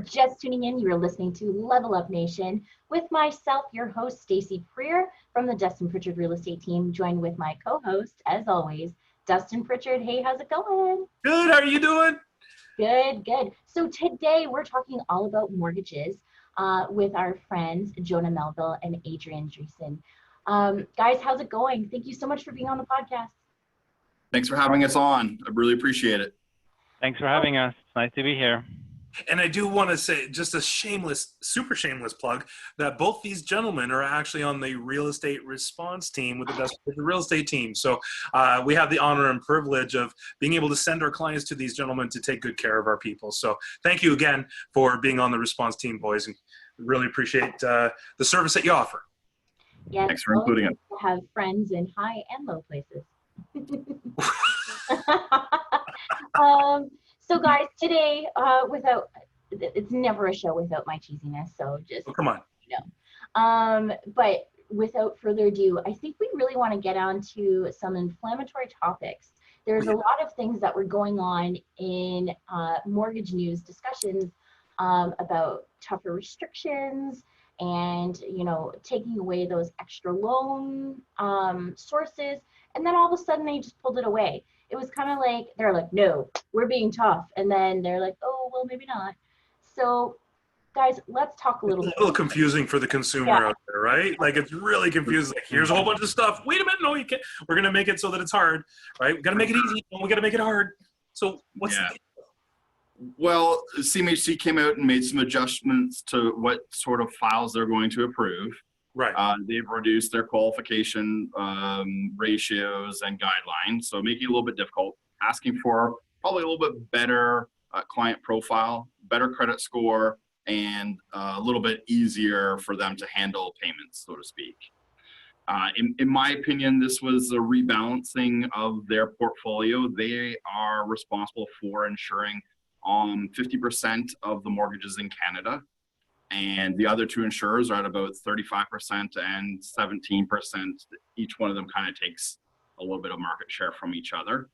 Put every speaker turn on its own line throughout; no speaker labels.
just tuning in, you're listening to Level Up Nation with myself, your host, Stacey Freer from the Dustin Pritchard Real Estate Team, joined with my co-host, as always, Dustin Pritchard. Hey, how's it going?
Good. How are you doing?
Good, good. So today we're talking all about mortgages with our friends, Jonah Melville and Adriaan Dreissen. Guys, how's it going? Thank you so much for being on the podcast.
Thanks for having us on. I really appreciate it.
Thanks for having us. It's nice to be here.
And I do want to say, just a super shameless plug, that both these gentlemen are actually on the real estate response team with the Dustin Pritchard Real Estate Team. So we have the honor and privilege of being able to send our clients to these gentlemen to take good care of our people. So thank you again for being on the response team, boys, and really appreciate the service that you offer.
Yes,
thanks for including it.
Have friends in high and low places. So guys, today, it's never a show without my cheesiness, so just,
come on.
But without further ado, I think we really want to get on to some inflammatory topics. There's a lot of things that were going on in mortgage news discussions about tougher restrictions and, taking away those extra loan sources. And then all of a sudden they just pulled it away. It was kind of like, they're like, no, we're being tough. And then they're like, oh, well, maybe not. So guys, let's talk a little bit.
It's a little confusing for the consumer out there, right? Like, it's really confusing. Like, here's a whole bunch of stuff. Wait a minute. No, you can't. We're going to make it so that it's hard, right? We got to make it easy. And we got to make it hard. So what's the deal?
Well, CMHC came out and made some adjustments to what sort of files they're going to approve.
Right.
They've reduced their qualification ratios and guidelines, so making it a little bit difficult, asking for probably a little bit better client profile, better credit score, and a little bit easier for them to handle payments, so to speak. In my opinion, this was a rebalancing of their portfolio. They are responsible for insuring 50% of the mortgages in Canada. And the other two insurers are at about 35% and 17%. Each one of them kind of takes a little bit of market share from each other.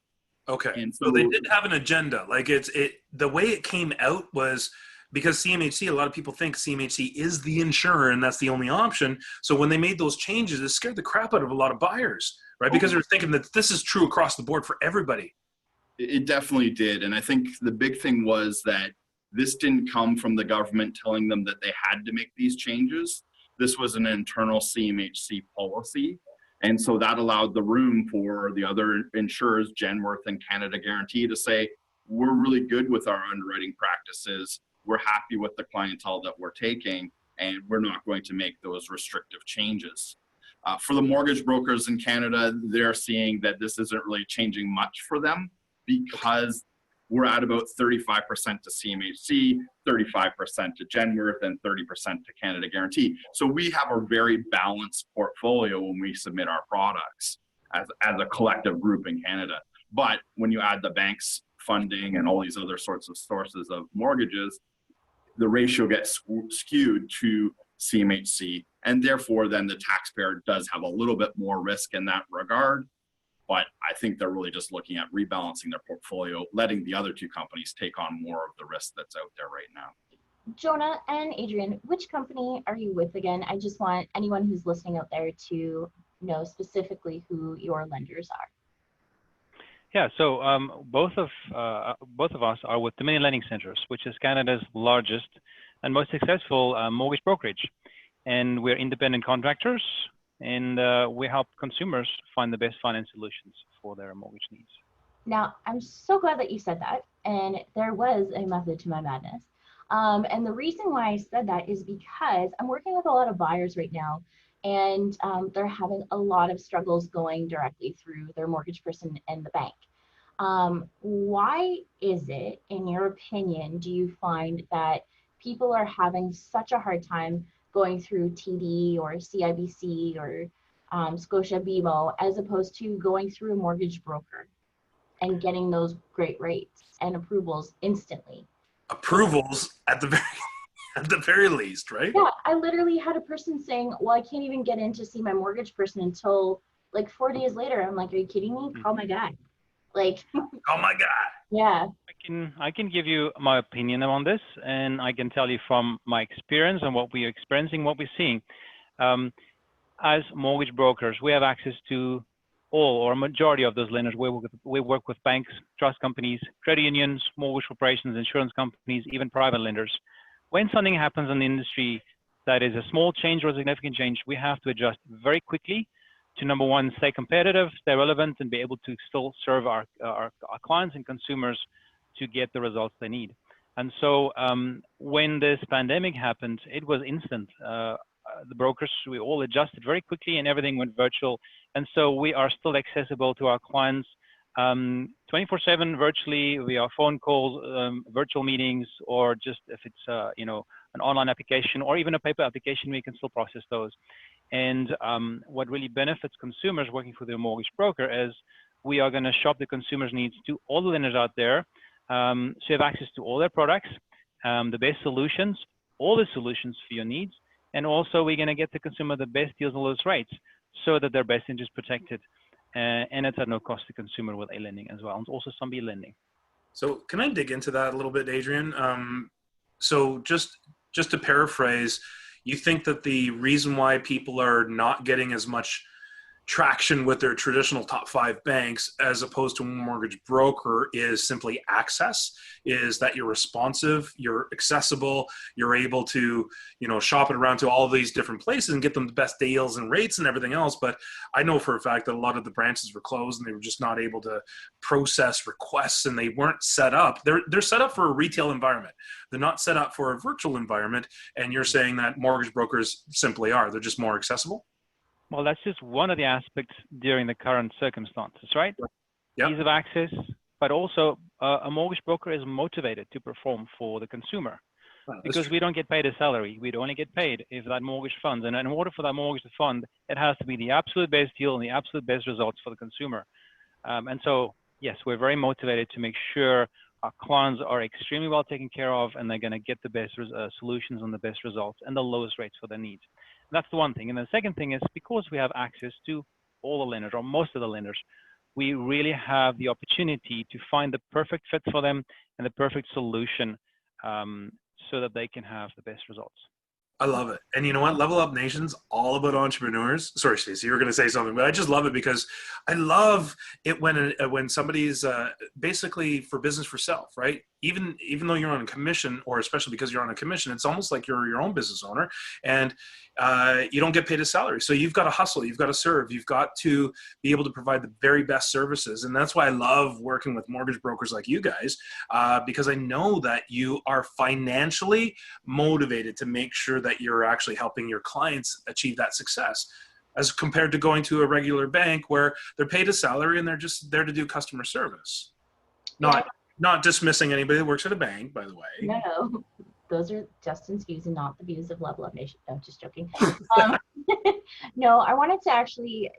Okay.
And
so they did have an agenda. Like, the way it came out was because CMHC, a lot of people think CMHC is the insurer and that's the only option. So when they made those changes, it scared the crap out of a lot of buyers, right? Because they're thinking that this is true across the board for everybody.
It definitely did. And I think the big thing was that this didn't come from the government telling them that they had to make these changes. This was an internal CMHC policy. And so that allowed the room for the other insurers, Genworth and Canada Guarantee, to say, we're really good with our underwriting practices. We're happy with the clientele that we're taking, and we're not going to make those restrictive changes. For the mortgage brokers in Canada, they're seeing that this isn't really changing much for them because we're at about 35% to CMHC, 35% to Genworth, and 30% to Canada Guarantee. So we have a very balanced portfolio when we submit our products as a collective group in Canada. But when you add the bank's funding and all these other sorts of sources of mortgages, the ratio gets skewed to CMHC, and therefore then the taxpayer does have a little bit more risk in that regard. But I think they're really just looking at rebalancing their portfolio, letting the other two companies take on more of the risk that's out there right now.
Jonah and Adriaan, which company are you with again? I just want anyone who's listening out there to know specifically who your lenders are.
Yeah, so both of us are with Dominion Lending Centres, which is Canada's largest and most successful mortgage brokerage. And we're independent contractors, and we help consumers find the best finance solutions for their mortgage needs.
Now, I'm so glad that you said that, and there was a method to my madness. And the reason why I said that is because I'm working with a lot of buyers right now, and they're having a lot of struggles going directly through their mortgage person and the bank. Why is it, in your opinion, do you find that people are having such a hard time going through TD or CIBC or Scotia BMO as opposed to going through a mortgage broker and getting those great rates and approvals instantly?
Approvals at the very least, right?
Yeah, I literally had a person saying, well, I can't even get in to see my mortgage person until like 4 days later. I'm like, are you kidding me? Call my guy. Like,
Oh my God.
yeah.
I can give you my opinion on this, and I can tell you from my experience and what we are experiencing, what we're seeing. As mortgage brokers, we have access to all or a majority of those lenders. We work with banks, trust companies, credit unions, mortgage corporations, insurance companies, even private lenders. When something happens in the industry that is a small change or a significant change, we have to adjust very quickly to, number one, stay competitive, stay relevant, and be able to still serve our clients and consumers to get the results they need. And so when this pandemic happened, it was instant. The brokers, we all adjusted very quickly and everything went virtual. And so we are still accessible to our clients 24/7 virtually via phone calls, virtual meetings, or just if it's you know, an online application or even a paper application, we can still process those. And what really benefits consumers working for their mortgage broker is we are going to shop the consumer's needs to all the lenders out there. So you have access to all their products, the best solutions, all the solutions for your needs. And also we're going to get the consumer the best deals and lowest rates so that their best interest is protected. And it's at no cost to consumer with A lending as well, and also some B lending.
So can I dig into that a little bit, Adriaan? So just to paraphrase, you think that the reason why people are not getting as much traction with their traditional top 5 banks as opposed to a mortgage broker is simply access, is that you're responsive, you're accessible, you're able to, you know, shop it around to all these different places and get them the best deals and rates and everything else. But I know for a fact that a lot of the branches were closed and they were just not able to process requests, and they weren't set up. They're set up for a retail environment. They're not set up for a virtual environment. And you're saying that mortgage brokers simply are. They're just more accessible?
Well, that's just one of the aspects during the current circumstances, right?
Yep.
Ease of access, but also a mortgage broker is motivated to perform for the consumer, because we don't get paid a salary. We'd only get paid if that mortgage funds. And in order for that mortgage to fund, it has to be the absolute best deal and the absolute best results for the consumer. And so, yes, we're very motivated to make sure our clients are extremely well taken care of, and they're going to get the best solutions and the best results and the lowest rates for their needs. That's the one thing. And the second thing is, because we have access to all the lenders or most of the lenders, we really have the opportunity to find the perfect fit for them and the perfect solution so that they can have the best results.
I love it. And you know what? Level Up Nation's all about entrepreneurs. Sorry, Stacey, you were going to say something, but I just love it because I love it when somebody's basically for business for self, right? Even though you're on a commission, or especially because you're on a commission, it's almost like you're your own business owner, and you don't get paid a salary. So you've got to hustle, you've got to serve, you've got to be able to provide the very best services. And that's why I love working with mortgage brokers like you guys, because I know that you are financially motivated to make sure that you're actually helping your clients achieve that success, as compared to going to a regular bank where they're paid a salary and they're just there to do customer service. Not dismissing anybody that works at a bank, by the way.
No. Those are Justin's views and not the views of Level Up Nation. No, just joking. No, I wanted to actually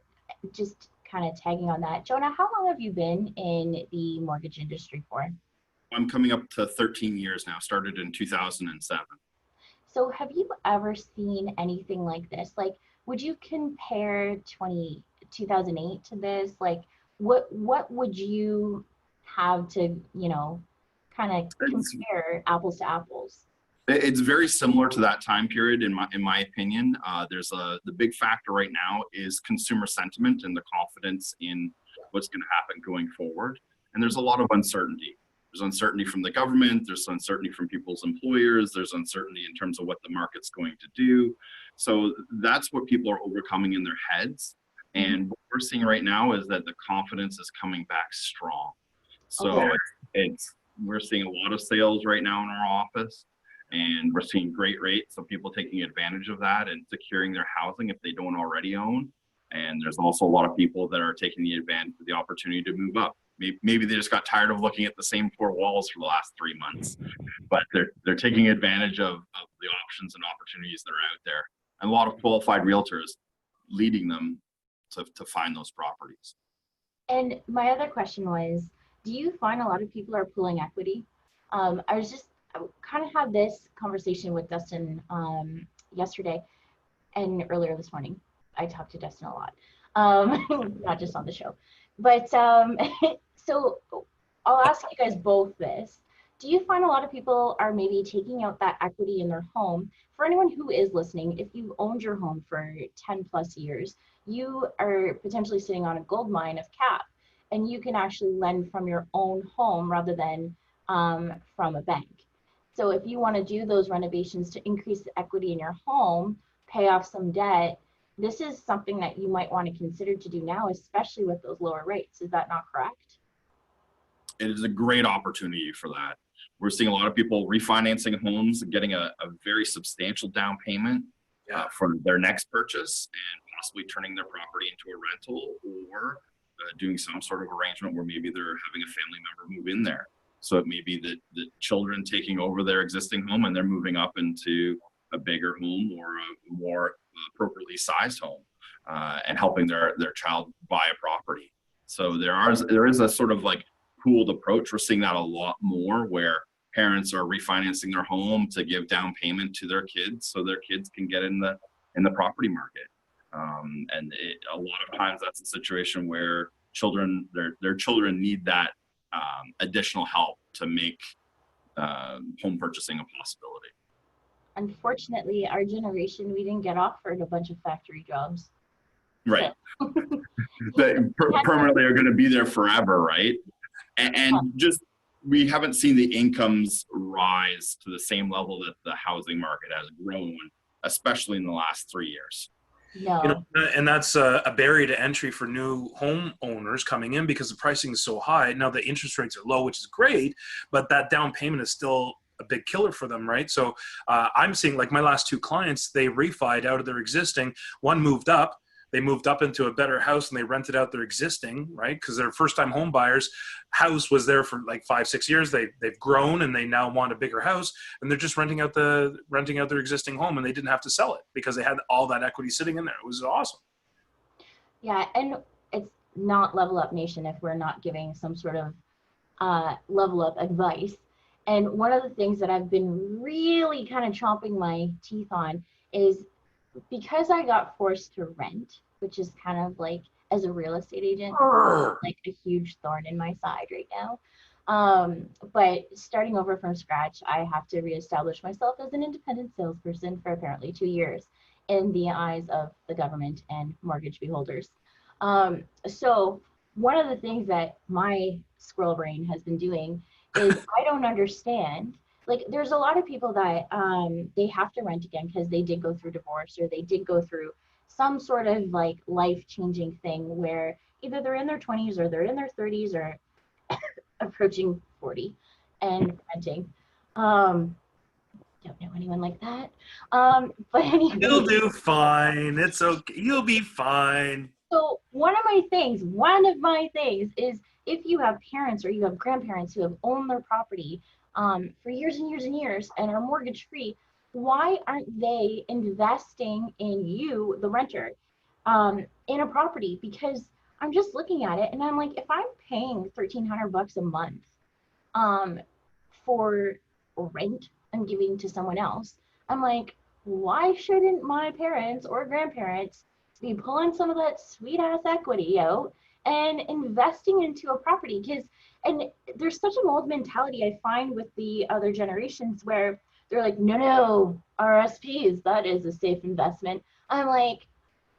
just kind of tagging on that. Jonah, how long have you been in the mortgage industry for?
I'm coming up to 13 years now, started in 2007.
So have you ever seen anything like this? Like, would you compare 2008 to this? Like, what would you have to, you know, kind of compare apples to apples?
It's very similar to that time period, in my opinion. The big factor right now is consumer sentiment and the confidence in what's going to happen going forward. And there's a lot of uncertainty. There's uncertainty from the government. There's uncertainty from people's employers. There's uncertainty in terms of what the market's going to do. So that's what people are overcoming in their heads. And what we're seeing right now is that the confidence is coming back strong. So we're seeing a lot of sales right now in our office, and we're seeing great rates. So people taking advantage of that and securing their housing if they don't already own. And there's also a lot of people that are taking the advantage of the opportunity to move up. Maybe they just got tired of looking at the same 4 walls for the last 3 months, but they're taking advantage of the options and opportunities that are out there. And a lot of qualified realtors leading them to find those properties.
And my other question was, do you find a lot of people are pulling equity? I kind of had this conversation with Dustin yesterday and earlier this morning. I talked to Dustin a lot, not just on the show. But so I'll ask you guys both this. Do you find a lot of people are maybe taking out that equity in their home? For anyone who is listening, if you've owned your home for 10 plus years, you are potentially sitting on a gold mine of cap, and you can actually lend from your own home rather than from a bank. So if you want to do those renovations to increase the equity in your home, pay off some debt, this is something that you might want to consider to do now, especially with those lower rates. Is that not correct?
It is a great opportunity for that. We're seeing a lot of people refinancing homes and getting a very substantial down payment for their next purchase, and possibly turning their property into a rental, or doing some sort of arrangement where maybe they're having a family member move in there. So it may be that the children taking over their existing home and they're moving up into a bigger home or a more appropriately sized home, and helping their child buy a property. So there is a sort of like pooled approach. We're seeing that a lot more, where parents are refinancing their home to give down payment to their kids so their kids can get in the property market. A lot of times that's a situation where their children need that additional help to make home purchasing a possibility.
Unfortunately, our generation, we didn't get offered a bunch of factory jobs.
Right. That permanently are going to be there forever, right? And just, we haven't seen the incomes rise to the same level that the housing market has grown, especially in the last 3 years.
No.
You know, and that's a barrier to entry for new homeowners coming in, because the pricing is so high. Now the interest rates are low, which is great, but that down payment is still a big killer for them, right? So I'm seeing, like, my last two clients, they refied out of their existing. One moved up. They moved up into a better house and they rented out their existing, right? Because they're first-time home buyers. House was there for like 5-6 years. They've grown and they now want a bigger house, and they're just renting out their existing home, and they didn't have to sell it because they had all that equity sitting in there. It was awesome.
Yeah, and it's not Level Up Nation if we're not giving some sort of level up advice. And one of the things that I've been really kind of chomping my teeth on is, because I got forced to rent, which is kind of like, as a real estate agent, like a huge thorn in my side right now. But starting over from scratch, I have to reestablish myself as an independent salesperson for apparently 2 years in the eyes of the government and mortgage beholders. So one of the things that my squirrel brain has been doing is, I don't understand. Like, there's a lot of people that they have to rent again because they did go through divorce, or they did go through some sort of like life-changing thing where either they're in their 20s or they're in their 30s or approaching 40 and renting. Don't know anyone like that. But anyway.
You'll do fine. It's okay. You'll be fine.
So one of my things is, if you have parents or you have grandparents who have owned their property for years and years and years and are mortgage free, why aren't they investing in you, the renter, in a property? Because I'm just looking at it and I'm like, if I'm paying $1,300 a month for rent I'm giving to someone else, I'm like, why shouldn't my parents or grandparents be pulling some of that sweet ass equity out and investing into a property? Because, and there's such an old mentality I find with the other generations where they're like, no, RSPs, that is a safe investment. I'm like,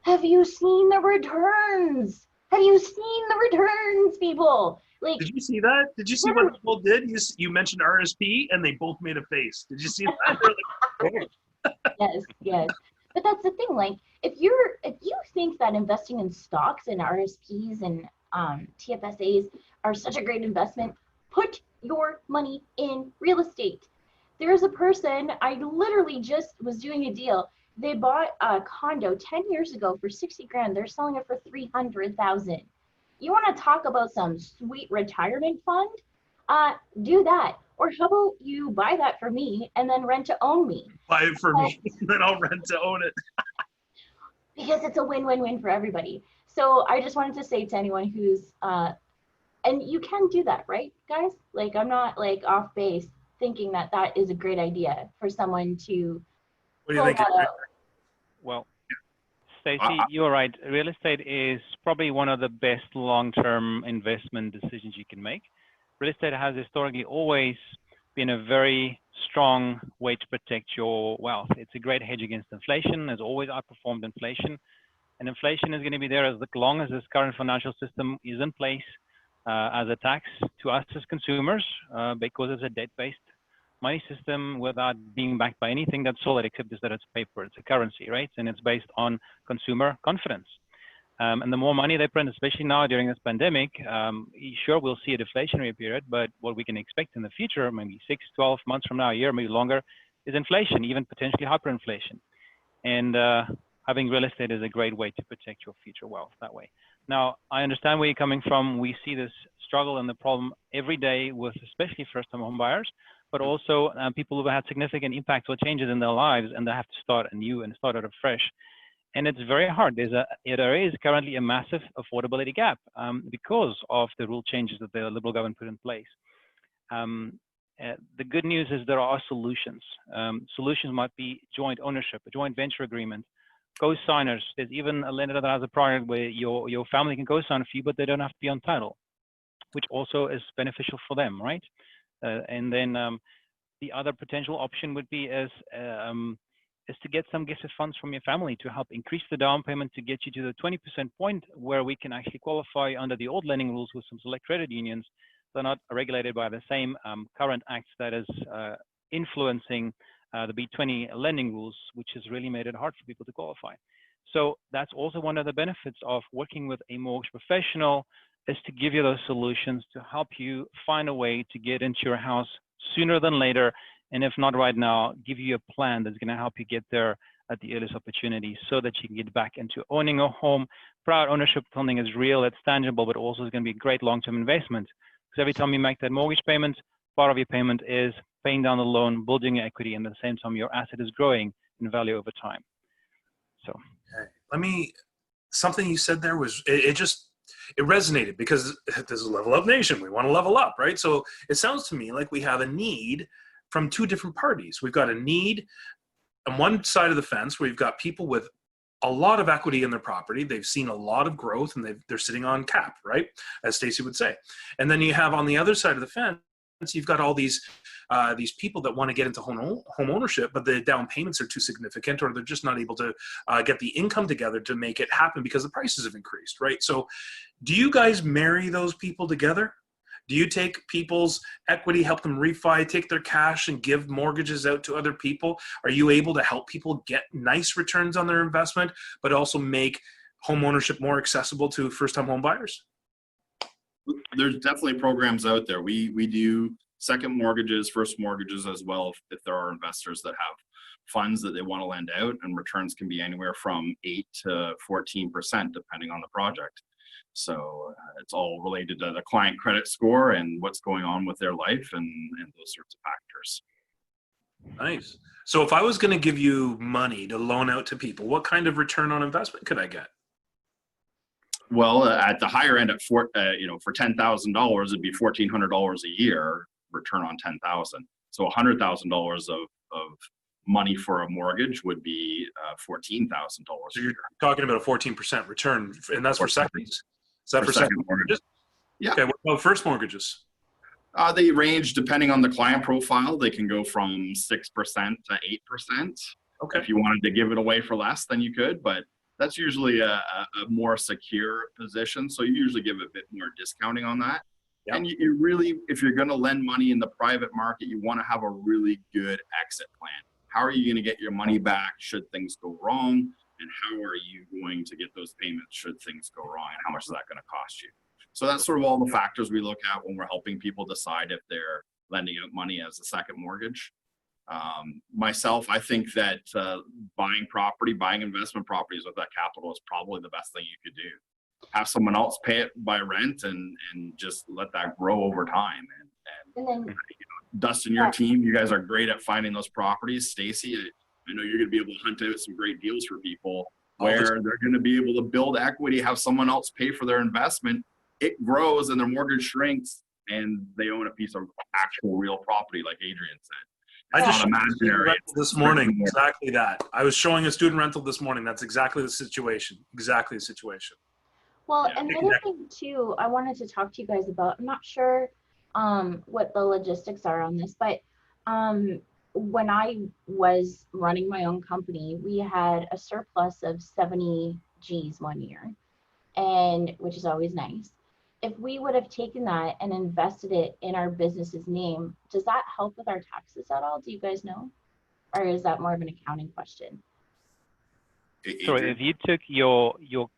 have you seen the returns? Have you seen the returns, people? Like,
did you see that? Did you see what people did? You mentioned RSP and they both made a face. Did you see that? Like, oh.
Yes. But that's the thing, like, if you think that investing in stocks and RSPs and TFSAs are such a great investment, put your money in real estate. There's a person, I literally just was doing a deal. They bought a condo 10 years ago for 60 grand. They're selling it for 300,000. You want to talk about some sweet retirement fund? Do that. Or how about you buy that for me and then rent to own me?
Buy it for me, then I'll rent to own it.
Because it's a win-win-win for everybody. So I just wanted to say to anyone who's, and you can do that, right, guys? Like, I'm not like off base thinking that that is a great idea for someone to
What do you think?
Well, Stacey, you're right. Real estate is probably one of the best long-term investment decisions you can make. Real estate has historically always been a very strong way to protect your wealth. It's a great hedge against inflation, has always outperformed inflation. And inflation is going to be there as long as this current financial system is in place as a tax to us as consumers, because it's a debt-based money system without being backed by anything that's solid except that it's paper, it's a currency, right? And it's based on consumer confidence. And the more money they print, especially now during this pandemic, sure, we'll see a deflationary period, but what we can expect in the future, maybe 6, 12 months from now, a year, maybe longer, is inflation, even potentially hyperinflation. And having real estate is a great way to protect your future wealth that way. Now, I understand where you're coming from. We see this struggle and the problem every day with especially first-time home buyers, but also people who've had significant impacts or changes in their lives and they have to start anew and start out afresh. And it's very hard. There is currently a massive affordability gap because of the rule changes that the Liberal government put in place. The good news is there are solutions. Solutions might be joint ownership, a joint venture agreement, co-signers. There's even a lender that has a product where your family can co-sign a few, but they don't have to be on title, which also is beneficial for them, right? And then the other potential option would be is to get some gifted funds from your family to help increase the down payment to get you to the 20% point where we can actually qualify under the old lending rules with some select credit unions. They're not regulated by the same current acts that is influencing the B20 lending rules, which has really made it hard for people to qualify. So that's also one of the benefits of working with a mortgage professional, is to give you those solutions to help you find a way to get into your house sooner than later. And if not right now, give you a plan that's going to help you get there at the earliest opportunity so that you can get back into owning a home. Proud ownership, something is real, it's tangible, but also is going to be a great long-term investment. Because every time you make that mortgage payment, part of your payment is paying down the loan, building your equity, and at the same time, your asset is growing in value over time. So,
okay. Something you said there was, it resonated because there's a level up nation. We want to level up, right? So it sounds to me like we have a need from two different parties. We've got a need on one side of the fence where you've got people with a lot of equity in their property. They've seen a lot of growth and they're sitting on cap, right? As Stacey would say. And then you have on the other side of the fence, you've got all these people that want to get into home ownership, but the down payments are too significant, or they're just not able to get the income together to make it happen because the prices have increased, right? So do you guys marry those people together? Do you take people's equity, help them refi, take their cash and give mortgages out to other people? Are you able to help people get nice returns on their investment, but also make home ownership more accessible to first-time home buyers?
There's definitely programs out there. We do second mortgages, first mortgages as well, if there are investors that have funds that they want to lend out, and returns can be anywhere from 8 to 14% depending on the project. So it's all related to the client credit score and what's going on with their life and those sorts of factors.
Nice. So if I was going to give you money to loan out to people, what kind of return on investment could I get?
Well, at the higher end, for $10,000, it'd be $1,400 a year return on $10,000. So $100,000 of money for a mortgage would be $14,000
So you're talking about a 14% return, and that's for seconds? Is that for second mortgages?
Yeah.
Okay, what about first mortgages?
They range depending on the client profile. They can go from 6% to 8%.
Okay.
If you wanted to give it away for less, then you could, but that's usually a more secure position. So you usually give a bit more discounting on that. Yep. And you really, if you're going to lend money in the private market, you want to have a really good exit plan. How are you going to get your money back should things go wrong? And how are you going to get those payments should things go wrong? And how much is that going to cost you? So that's sort of all the factors we look at when we're helping people decide if they're lending out money as a second mortgage. Myself, I think that buying investment properties with that capital is probably the best thing you could do. Have someone else pay it by rent and just let that grow over time. And then, Dustin, your team, you guys are great at finding those properties. Stacey, I know you're going to be able to hunt out some great deals for people where they're going to be able to build equity, have someone else pay for their investment. It grows and their mortgage shrinks and they own a piece of actual real property, like Adriaan said.
I
It's
just
not
showed a student
imaginary.
rental this morning. Exactly that. I was showing a student rental this morning. That's exactly the situation. Exactly the situation.
Well,
Yeah.
another thing too, I wanted to talk to you guys about. I'm not sure what the logistics are on this, but when I was running my own company, we had a surplus of 70 G's one year, and which is always nice. If we would have taken that and invested it in our business's name, does that help with our taxes at all? Do you guys know? Or is that more of an accounting question?
Sorry, if you took your retained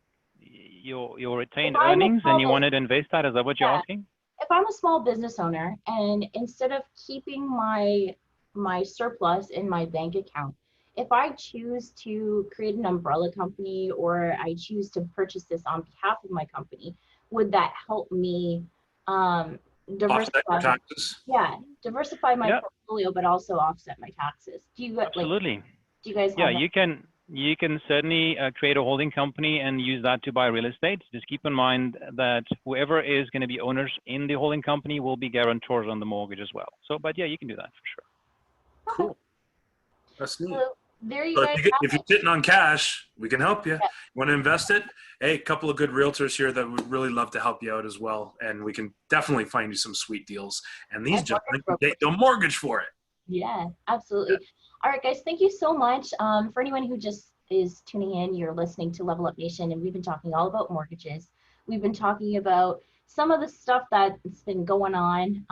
If I'm a
earnings and you
small-
wanted to invest that, is that what you're
Yeah.
asking?
If I'm a small business owner and instead of keeping my surplus in my bank account, if I choose to create an umbrella company or I choose to purchase this on behalf of my company, would that help me
Offset your
diversify?
taxes.
Yeah, diversify my
Yeah.
portfolio, but also offset my taxes. Do you like?
Absolutely.
Do you guys
Yeah,
have that?
you can certainly create a holding company and use that to buy real estate. Just keep in mind that whoever is going to be owners in the holding company will be guarantors on the mortgage as well. So, but yeah, you can do that for sure.
Cool. That's neat.
So there you
So
guys
if you're
have it.
sitting on cash, we can help you.
Yeah.
You want to invest it? Hey, a couple of good realtors here that would really love to help you out as well. And we can definitely find you some sweet deals. And these
And
gentlemen
mortgage
can get you a mortgage for it.
Yeah, absolutely. All right, guys, thank you so much. For anyone who just is tuning in, you're listening to Level Up Nation, and we've been talking all about mortgages. We've been talking about some of the stuff that's been going on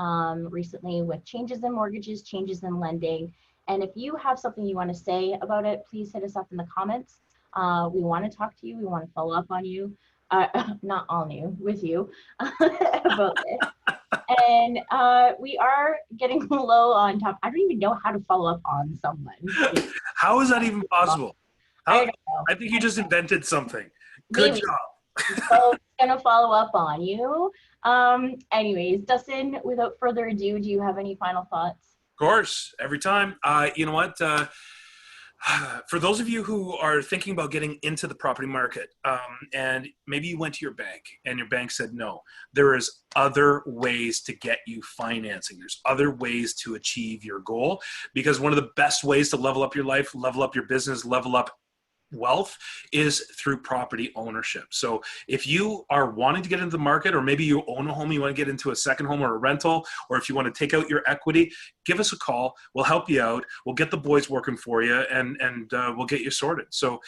recently with changes in mortgages, changes in lending. And if you have something you want to say about it, please hit us up in the comments. We want to talk to you. We want to follow up on you. Not on you, with you about this. And we are getting low on top. I don't even know how to follow up on someone.
How is that even possible?
I don't know.
I think you just invented something. Good
Maybe.
job.
So gonna follow up on you. Anyways, Dustin, without further ado, do you have any final thoughts?
Of course, every time. You know what? For those of you who are thinking about getting into the property market, and maybe you went to your bank and your bank said no, there is other ways to get you financing. There's other ways to achieve your goal, because one of the best ways to level up your life, level up your business, level up wealth is through property ownership. So if you are wanting to get into the market, or maybe you own a home, you want to get into a second home or a rental, or if you want to take out your equity, give us a call. We'll help you out. We'll get the boys working for you, and we'll get you sorted. So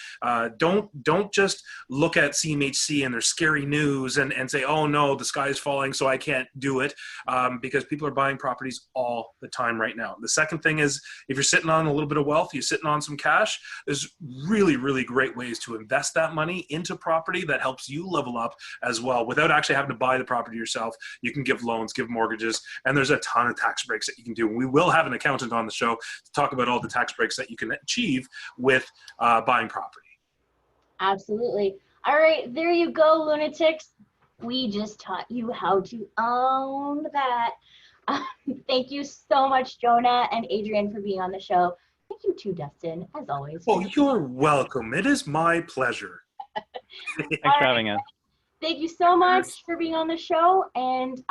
don't just look at CMHC and their scary news and say, oh no, the sky is falling, so I can't do it, because people are buying properties all the time right now. The second thing is, if you're sitting on a little bit of wealth, you're sitting on some cash, there's really great ways to invest that money into property that helps you level up as well without actually having to buy the property yourself. You can give loans, give mortgages, and there's a ton of tax breaks that you can do. We will have an accountant on the show to talk about all the tax breaks that you can achieve with buying property.
Absolutely. All right, there you go, lunatics. We just taught you how to own that. Thank you so much, Jonah and Adrian, for being on the show. Thank you too, Dustin, as always.
Oh, you're welcome. It is my pleasure.
Thanks for having us.
Thank you so much for being on the show. And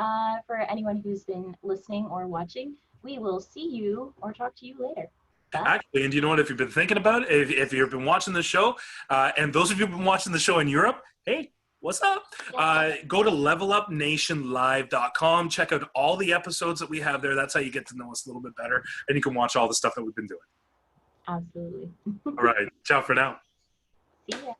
for anyone who's been listening or watching, we will see you or talk to you later. Bye.
Actually, and you know what? If you've been thinking about it, if you've been watching the show, and those of you who've been watching the show in Europe, hey, what's up? Go to levelupnationlive.com. Check out all the episodes that we have there. That's how you get to know us a little bit better, and you can watch all the stuff that we've been doing.
Absolutely.
All right. Ciao for now.
See ya.